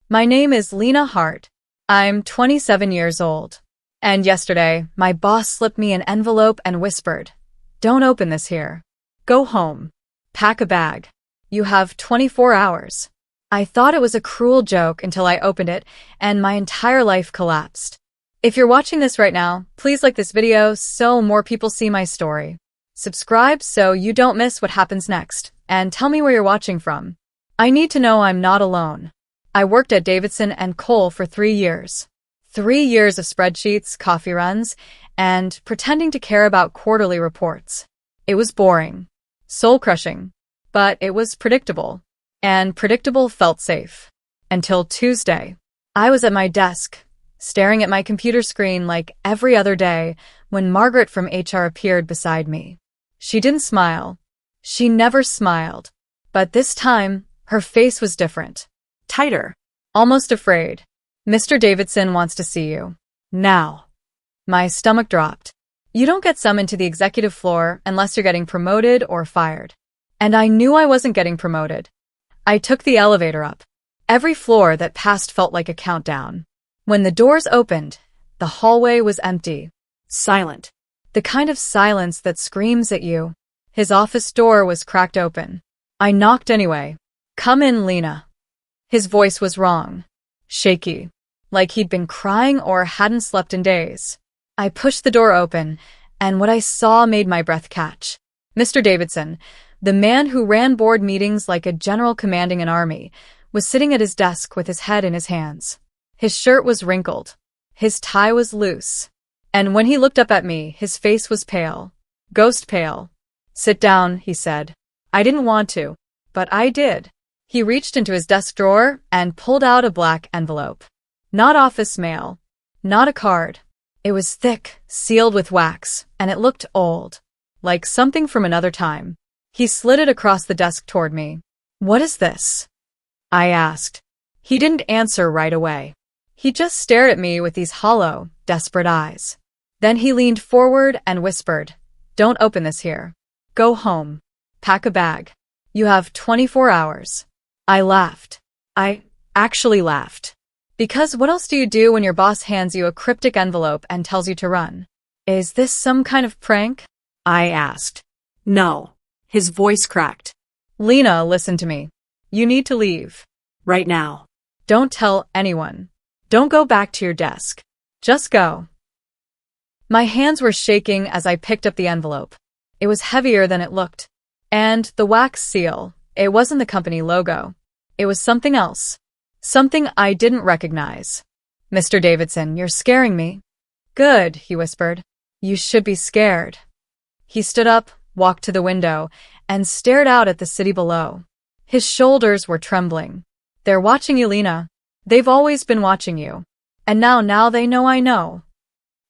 My name is Lena Hart. I'm 27 years old. And yesterday, my boss slipped me an envelope and whispered, "Don't open this here. Go home. Pack a bag. You have 24 hours." I thought it was a cruel joke until I opened it, and my entire life collapsed. If you're watching this right now, please like this video so more people see my story. Subscribe so you don't miss what happens next, and tell me where you're watching from. I need to know I'm not alone. I worked at Davidson and Cole for 3 years. 3 years of spreadsheets, coffee runs, and pretending to care about quarterly reports. It was boring, soul-crushing, but it was predictable. And predictable felt safe. Until Tuesday. I was at my desk, staring at my computer screen like every other day, when Margaret from HR appeared beside me. She didn't smile. She never smiled. But this time, her face was different. Tighter. Almost afraid. "Mr. Davidson wants to see you. Now." My stomach dropped. You don't get summoned to the executive floor unless you're getting promoted or fired. And I knew I wasn't getting promoted. I took the elevator up. Every floor that passed felt like a countdown. When the doors opened, the hallway was empty. Silent. The kind of silence that screams at you. His office door was cracked open. I knocked anyway. "Come in, Lena." His voice was wrong. Shaky. Like he'd been crying or hadn't slept in days. I pushed the door open, and what I saw made my breath catch. Mr. Davidson, the man who ran board meetings like a general commanding an army, was sitting at his desk with his head in his hands. His shirt was wrinkled. His tie was loose. And when he looked up at me, his face was pale. Ghost pale. "Sit down," he said. I didn't want to, but I did. He reached into his desk drawer and pulled out a black envelope. Not office mail. Not a card. It was thick, sealed with wax, and it looked old. Like something from another time. He slid it across the desk toward me. "What is this?" I asked. He didn't answer right away. He just stared at me with these hollow, desperate eyes. Then he leaned forward and whispered, "Don't open this here. Go home. Pack a bag. You have 24 hours. I laughed. I actually laughed. Because what else do you do when your boss hands you a cryptic envelope and tells you to run? "Is this some kind of prank?" I asked. "No." His voice cracked. "Lena, listen to me. You need to leave. Right now. Don't tell anyone. Don't go back to your desk. Just go." My hands were shaking as I picked up the envelope. It was heavier than it looked. And the wax seal, it wasn't the company logo. It was something else. Something I didn't recognize. "Mr. Davidson, you're scaring me." "Good," he whispered. "You should be scared." He stood up, walked to the window, and stared out at the city below. His shoulders were trembling. "They're watching you, Lena. They've always been watching you. And now they know I know."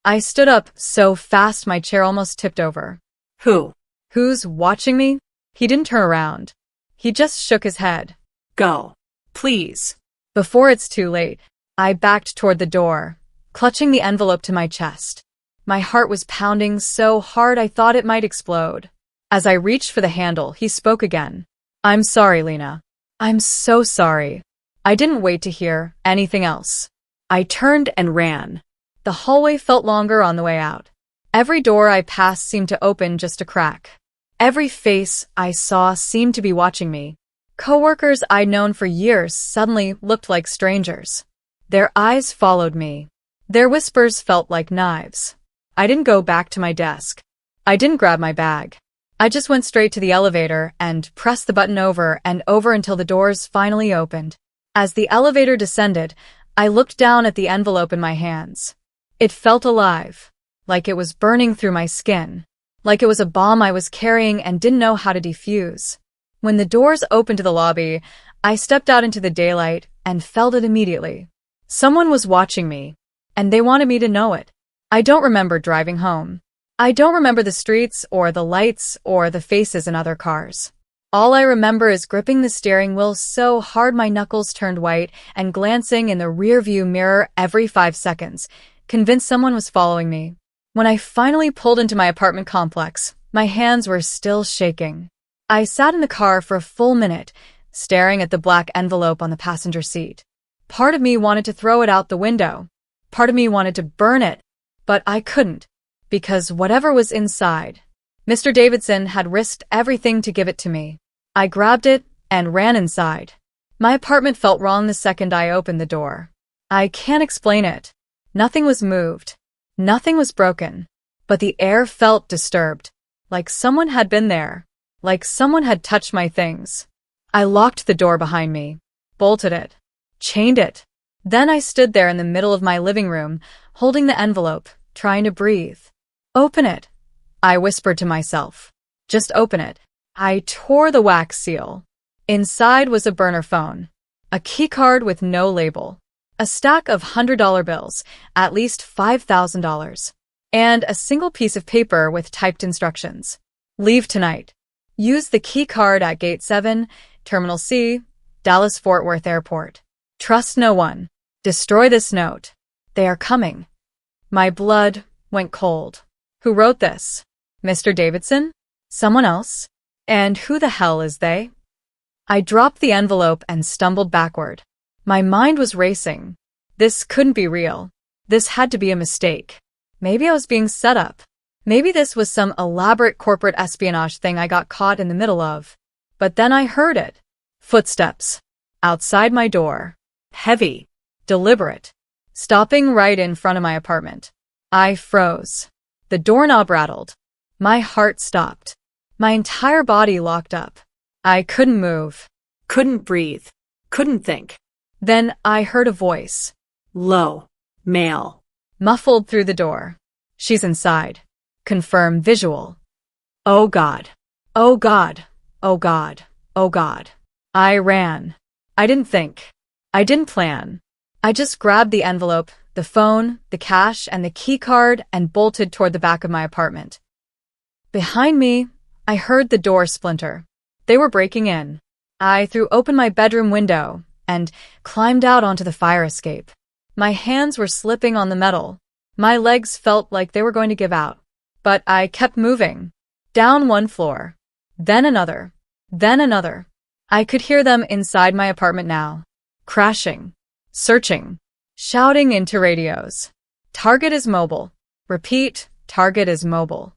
I stood up so fast my chair almost tipped over. "Who? Who's watching me?" He didn't turn around. He just shook his head. "Go. Please." Before it's too late, I backed toward the door, clutching the envelope to my chest. My heart was pounding so hard I thought it might explode. As I reached for the handle, he spoke again. "I'm sorry, Lena. I'm so sorry." I didn't wait to hear anything else. I turned and ran. The hallway felt longer on the way out. Every door I passed seemed to open just a crack. Every face I saw seemed to be watching me. Coworkers I'd known for years suddenly looked like strangers. Their eyes followed me. Their whispers felt like knives. I didn't go back to my desk. I didn't grab my bag. I just went straight to the elevator and pressed the button over and over until the doors finally opened. As the elevator descended, I looked down at the envelope in my hands. It felt alive, like it was burning through my skin, like it was a bomb I was carrying and didn't know how to defuse. When the doors opened to the lobby, I stepped out into the daylight and felt it immediately. Someone was watching me, and they wanted me to know it. I don't remember driving home. I don't remember the streets or the lights or the faces in other cars. All I remember is gripping the steering wheel so hard my knuckles turned white and glancing in the rearview mirror every 5 seconds, convinced someone was following me. When I finally pulled into my apartment complex, my hands were still shaking. I sat in the car for a full minute, staring at the black envelope on the passenger seat. Part of me wanted to throw it out the window. Part of me wanted to burn it, but I couldn't, because whatever was inside, Mr. Davidson had risked everything to give it to me. I grabbed it and ran inside. My apartment felt wrong the second I opened the door. I can't explain it. Nothing was moved. Nothing was broken. But the air felt disturbed, like someone had been there, like someone had touched my things. I locked the door behind me, bolted it, chained it. Then I stood there in the middle of my living room, holding the envelope, trying to breathe. Open it, I whispered to myself. Just open it. I tore the wax seal. Inside was a burner phone, a keycard with no label, a stack of $100 bills, at least $5,000, and a single piece of paper with typed instructions. Leave tonight. Use the keycard at Gate 7, Terminal C, Dallas-Fort Worth Airport. Trust no one. Destroy this note. They are coming. My blood went cold. Who wrote this? Mr. Davidson? Someone else? And who the hell is they? I dropped the envelope and stumbled backward. My mind was racing. This couldn't be real. This had to be a mistake. Maybe I was being set up. Maybe this was some elaborate corporate espionage thing I got caught in the middle of. But then I heard it. Footsteps. Outside my door. Heavy. Deliberate. Stopping right in front of my apartment. I froze. The doorknob rattled. My heart stopped. My entire body locked up. I couldn't move. Couldn't breathe. Couldn't think. Then I heard a voice. Low. Male. Muffled through the door. She's inside. Confirm visual. Oh God. Oh God. Oh God. Oh God. I ran. I didn't think. I didn't plan. I just grabbed the envelope, the phone, the cash, and the key card and bolted toward the back of my apartment. Behind me, I heard the door splinter. They were breaking in. I threw open my bedroom window and climbed out onto the fire escape. My hands were slipping on the metal. My legs felt like they were going to give out. But I kept moving. Down one floor. Then another. Then another. I could hear them inside my apartment now. Crashing. Searching. Shouting into radios. Target is mobile. Repeat, target is mobile.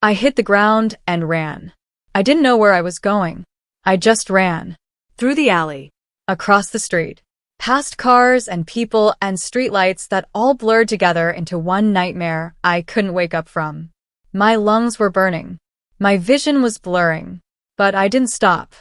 I hit the ground and ran. I didn't know where I was going. I just ran. Through the alley. Across the street. Past cars and people and streetlights that all blurred together into one nightmare I couldn't wake up from. My lungs were burning. My vision was blurring. But I didn't stop.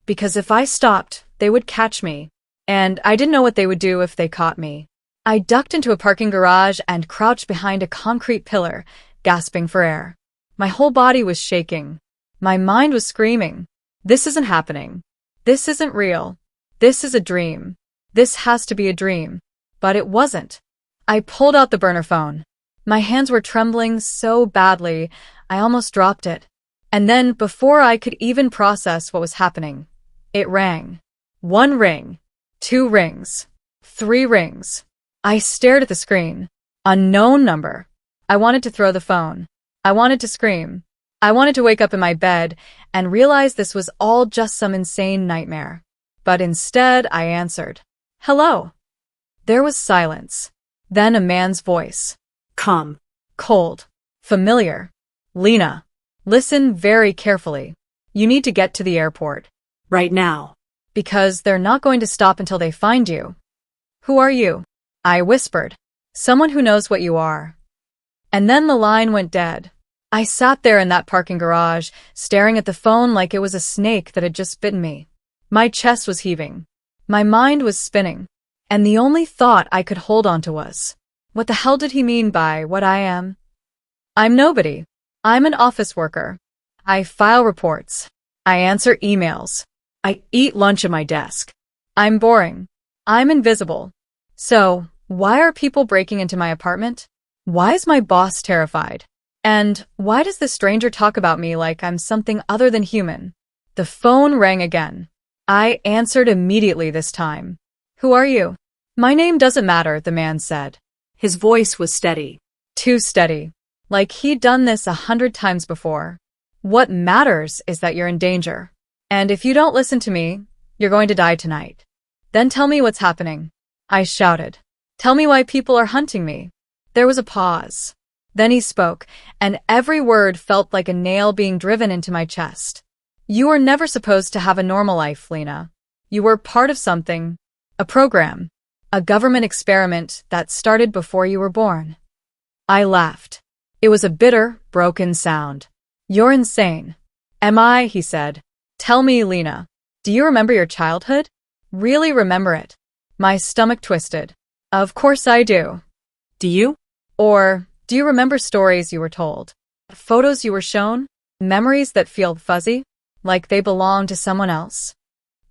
Because if I stopped, they would catch me. And I didn't know what they would do if they caught me. I ducked into a parking garage and crouched behind a concrete pillar, gasping for air. My whole body was shaking. My mind was screaming. This isn't happening. This isn't real. This is a dream. This has to be a dream. But it wasn't. I pulled out the burner phone. My hands were trembling so badly, I almost dropped it. And then, before I could even process what was happening, it rang. 1 ring. 2 rings. 3 rings. I stared at the screen. Unknown number. I wanted to throw the phone. I wanted to scream. I wanted to wake up in my bed and realize this was all just some insane nightmare. But instead, I answered. Hello. There was silence. Then a man's voice. Come. Cold. Familiar. Lena. Listen very carefully. You need to get to the airport. Right now. Because they're not going to stop until they find you. Who are you? I whispered. Someone who knows what you are. And then the line went dead. I sat there in that parking garage, staring at the phone like it was a snake that had just bitten me. My chest was heaving. My mind was spinning. And the only thought I could hold on to was, what the hell did he mean by what I am? I'm nobody. I'm an office worker. I file reports. I answer emails. I eat lunch at my desk. I'm boring. I'm invisible. So, why are people breaking into my apartment? Why is my boss terrified? And why does this stranger talk about me like I'm something other than human? The phone rang again. I answered immediately this time. Who are you? My name doesn't matter, the man said. His voice was steady. Too steady. Like he'd done this 100 times before. What matters is that you're in danger. And if you don't listen to me, you're going to die tonight. Then tell me what's happening. I shouted. Tell me why people are hunting me. There was a pause. Then he spoke, and every word felt like a nail being driven into my chest. You were never supposed to have a normal life, Lena. You were part of something, a program, a government experiment that started before you were born. I laughed. It was a bitter, broken sound. You're insane. Am I? He said. Tell me, Lena. Do you remember your childhood? Really remember it? My stomach twisted. Of course I do. Do you? Or, do you remember stories you were told? Photos you were shown? Memories that feel fuzzy? Like they belong to someone else?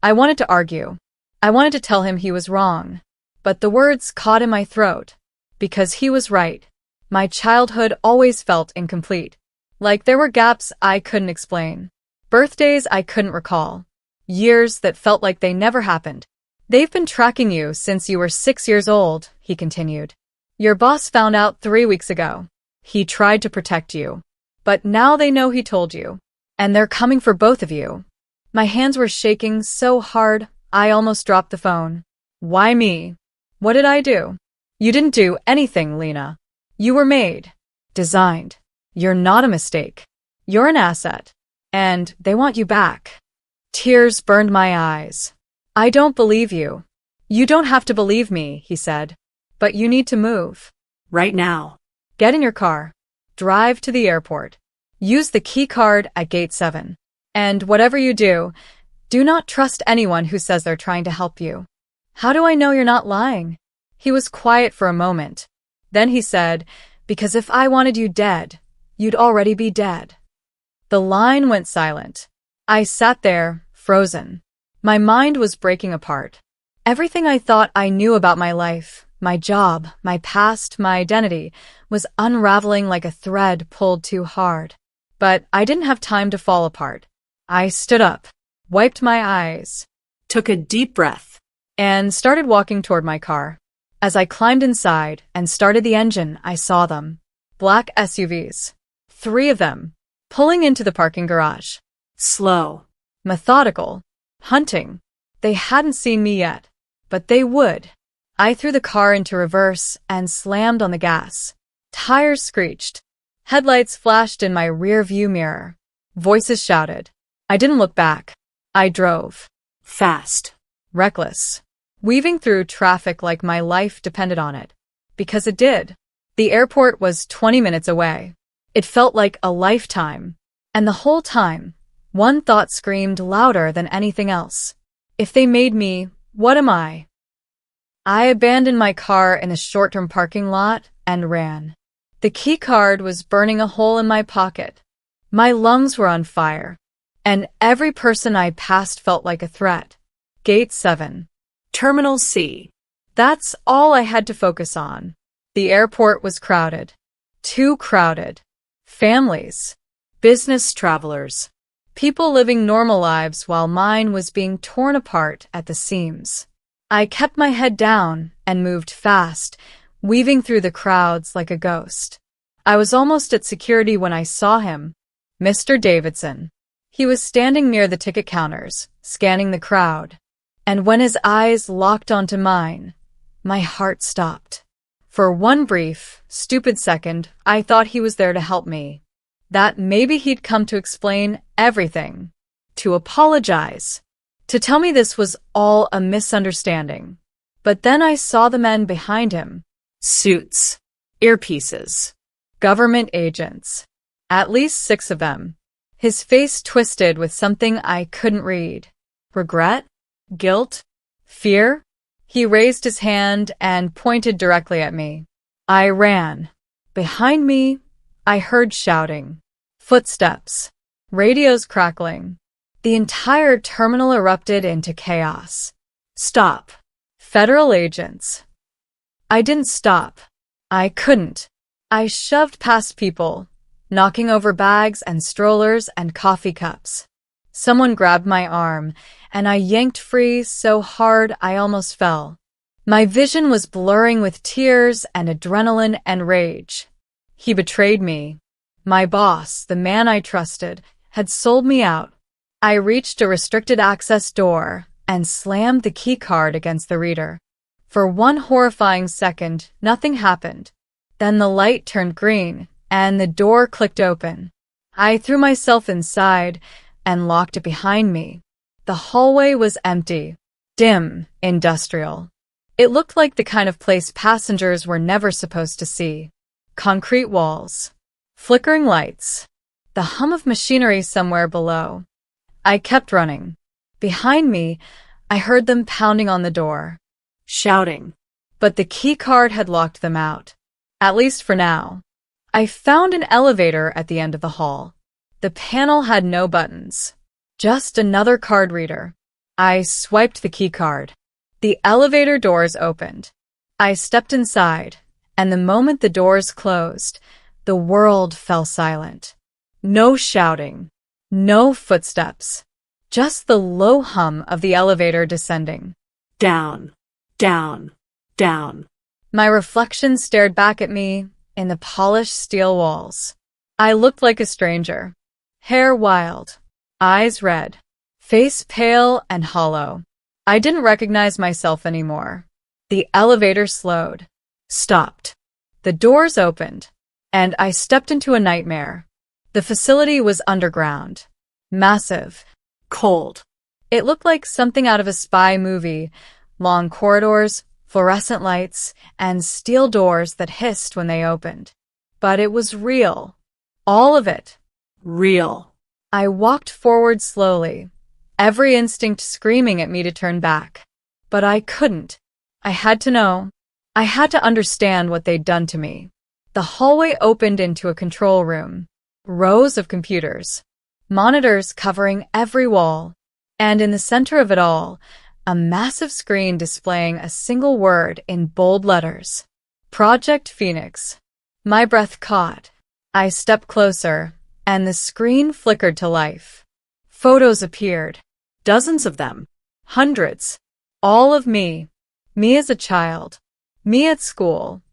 I wanted to argue. I wanted to tell him he was wrong. But the words caught in my throat. Because he was right. My childhood always felt incomplete. Like there were gaps I couldn't explain. Birthdays I couldn't recall. Years that felt like they never happened. They've been tracking you since you were 6 years old, he continued. Your boss found out 3 weeks ago. He tried to protect you. But now they know he told you. And they're coming for both of you. My hands were shaking so hard, I almost dropped the phone. Why me? What did I do? You didn't do anything, Lena. You were made. Designed. You're not a mistake. You're an asset. And they want you back. Tears burned my eyes. I don't believe you. You don't have to believe me, he said. But you need to move. Right now. Get in your car. Drive to the airport. Use the key card at gate 7. And whatever you do, do not trust anyone who says they're trying to help you. How do I know you're not lying? He was quiet for a moment. Then he said, because if I wanted you dead, you'd already be dead. The line went silent. I sat there, frozen. My mind was breaking apart. Everything I thought I knew about my life, my job, my past, my identity, was unraveling like a thread pulled too hard. But I didn't have time to fall apart. I stood up, wiped my eyes, took a deep breath, and started walking toward my car. As I climbed inside and started the engine, I saw them. Black SUVs. 3 of them. Pulling into the parking garage. Slow. Methodical. Hunting. They hadn't seen me yet. But they would. I threw the car into reverse and slammed on the gas. Tires screeched. Headlights flashed in my rear view mirror. Voices shouted. I didn't look back. I drove. Fast. Reckless. Weaving through traffic like my life depended on it. Because it did. The airport was 20 minutes away. It felt like a lifetime. And the whole time, one thought screamed louder than anything else. If they made me, what am I? I abandoned my car in a short-term parking lot and ran. The key card was burning a hole in my pocket. My lungs were on fire. And every person I passed felt like a threat. Gate 7. Terminal C. That's all I had to focus on. The airport was crowded. Too crowded. Families. Business travelers. People living normal lives while mine was being torn apart at the seams. I kept my head down and moved fast, weaving through the crowds like a ghost. I was almost at security when I saw him. Mr. Davidson. He was standing near the ticket counters, scanning the crowd. And when his eyes locked onto mine, my heart stopped. For one brief, stupid second, I thought he was there to help me. That maybe he'd come to explain everything. To apologize. To tell me this was all a misunderstanding. But then I saw the men behind him. Suits. Earpieces. Government agents. At least 6 of them. His face twisted with something I couldn't read. Regret? Guilt? Fear? He raised his hand and pointed directly at me. I ran. Behind me, I heard shouting. Footsteps. Radios crackling. The entire terminal erupted into chaos. Stop. Federal agents. I didn't stop. I couldn't. I shoved past people, knocking over bags and strollers and coffee cups. Someone grabbed my arm, and I yanked free so hard I almost fell. My vision was blurring with tears and adrenaline and rage. He betrayed me. My boss, the man I trusted, had sold me out. I reached a restricted access door and slammed the key card against the reader. For one horrifying second, nothing happened. Then the light turned green, and the door clicked open. I threw myself inside and locked it behind me. The hallway was empty, dim, industrial. It looked like the kind of place passengers were never supposed to see. Concrete walls, flickering lights, the hum of machinery somewhere below. I kept running. Behind me, I heard them pounding on the door, shouting. But the key card had locked them out, at least for now. I found an elevator at the end of the hall. The panel had no buttons, just another card reader. I swiped the key card. The elevator doors opened. I stepped inside, and the moment the doors closed, the world fell silent. No shouting, no footsteps, just the low hum of the elevator descending. Down, down, down. My reflection stared back at me in the polished steel walls. I looked like a stranger. Hair wild, eyes red, face pale and hollow. I didn't recognize myself anymore. The elevator slowed, stopped. The doors opened, and I stepped into a nightmare. The facility was underground, massive, cold. It looked like something out of a spy movie. Long corridors, fluorescent lights, and steel doors that hissed when they opened. But it was real. All of it. Real. I walked forward slowly, every instinct screaming at me to turn back. But I couldn't. I had to know. I had to understand what they'd done to me. The hallway opened into a control room. Rows of computers. Monitors covering every wall. And in the center of it all, a massive screen displaying a single word in bold letters. Project Phoenix. My breath caught. I stepped closer, and the screen flickered to life. Photos appeared. Dozens of them. Hundreds. All of me. Me as a child. Me at school.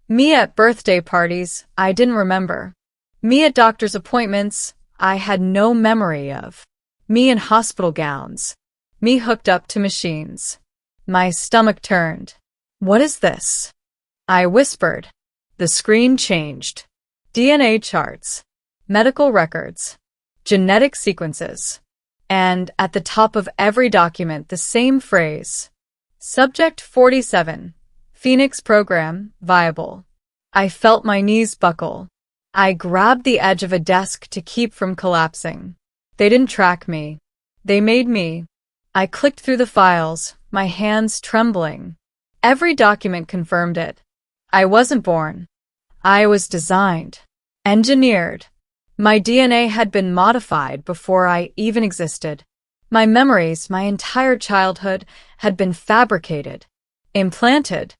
Me at birthday parties I didn't remember. Me at doctor's appointments I had no memory of. Me in hospital gowns. Me hooked up to machines. My stomach turned. What is this? I whispered. The screen changed. DNA charts. Medical records. Genetic sequences. And at the top of every document, the same phrase. Subject 47. Phoenix program, viable. I felt my knees buckle. I grabbed the edge of a desk to keep from collapsing. They didn't track me. They made me. I clicked through the files, my hands trembling. Every document confirmed it. I wasn't born. I was designed. Engineered. My DNA had been modified before I even existed. My memories, my entire childhood, had been fabricated. Implanted.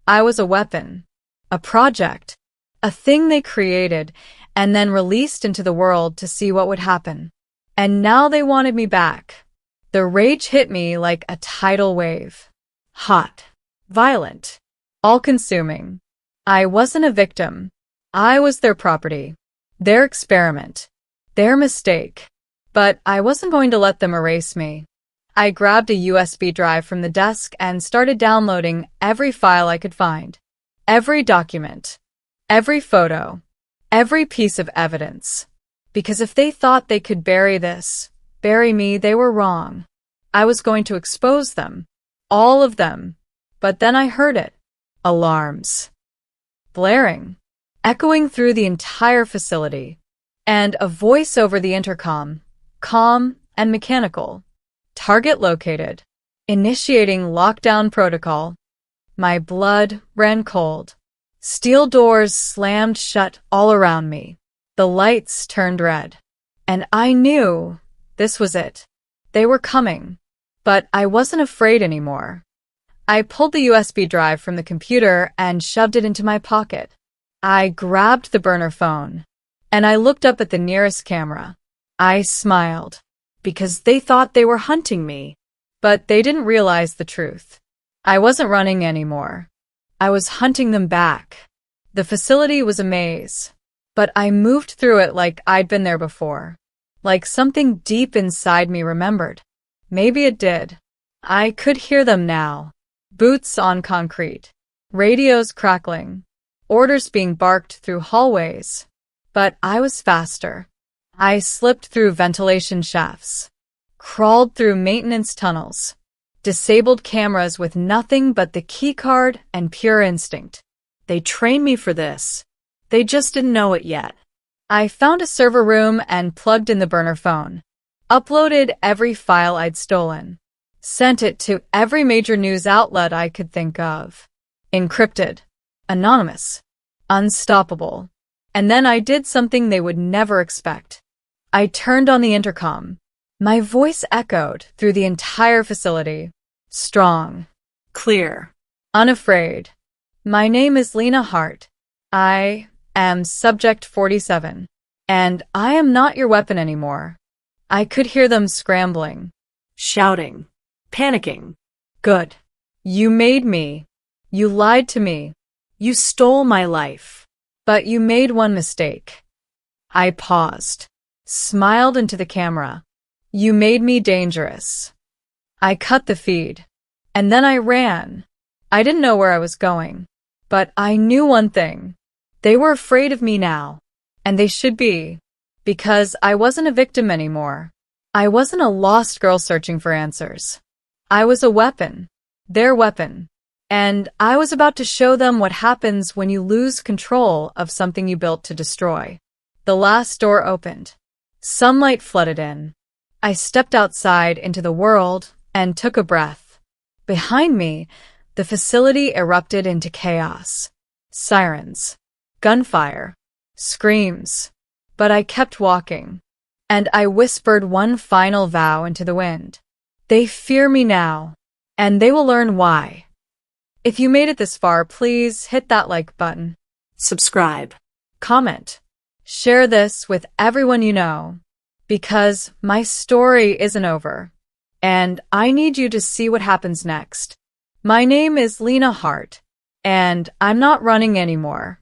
I was a weapon. A project. A thing they created and then released into the world to see what would happen. And now they wanted me back. The rage hit me like a tidal wave. Hot. Violent. All-consuming. I wasn't a victim. I was their property. Their experiment. Their mistake. But I wasn't going to let them erase me. I grabbed a USB drive from the desk and started downloading every file I could find. Every document. Every photo. Every piece of evidence. Because if they thought they could bury me, they were wrong. I was going to expose them. All of them. But then I heard it. Alarms. Blaring. Echoing through the entire facility. And a voice over the intercom. Calm and mechanical. Target located. Initiating lockdown protocol. My blood ran cold. Steel doors slammed shut all around me. The lights turned red. And I knew this was it. They were coming. But I wasn't afraid anymore. I pulled the USB drive from the computer and shoved it into my pocket. I grabbed the burner phone. And I looked up at the nearest camera. I smiled. Because they thought they were hunting me. But they didn't realize the truth. I wasn't running anymore. I was hunting them back. The facility was a maze. But I moved through it like I'd been there before. Like something deep inside me remembered. Maybe it did. I could hear them now. Boots on concrete. Radios crackling. Orders being barked through hallways. But I was faster. I slipped through ventilation shafts. Crawled through maintenance tunnels. Disabled cameras with nothing but the keycard and pure instinct. They trained me for this. They just didn't know it yet. I found a server room and plugged in the burner phone. Uploaded every file I'd stolen. Sent it to every major news outlet I could think of. Encrypted. Anonymous. Unstoppable. And then I did something they would never expect. I turned on the intercom. My voice echoed through the entire facility. Strong. Clear. Unafraid. My name is Lena Hart. I am Subject 47. And I am not your weapon anymore. I could hear them scrambling. Shouting. Panicking. Good. You made me. You lied to me. You stole my life. But you made one mistake. I paused. Smiled into the camera. You made me dangerous. I cut the feed. And then I ran. I didn't know where I was going. But I knew one thing. They were afraid of me now. And they should be. Because I wasn't a victim anymore. I wasn't a lost girl searching for answers. I was a weapon. Their weapon. And I was about to show them what happens when you lose control of something you built to destroy. The last door opened. Sunlight flooded in. I stepped outside into the world and took a breath. Behind me, the facility erupted into chaos. Sirens. Gunfire. Screams. But I kept walking. And I whispered one final vow into the wind. They fear me now. And they will learn why. If you made it this far, please hit that like button. Subscribe. Comment. Share this with everyone you know. Because my story isn't over. And I need you to see what happens next. My name is Lena Hart. And I'm not running anymore.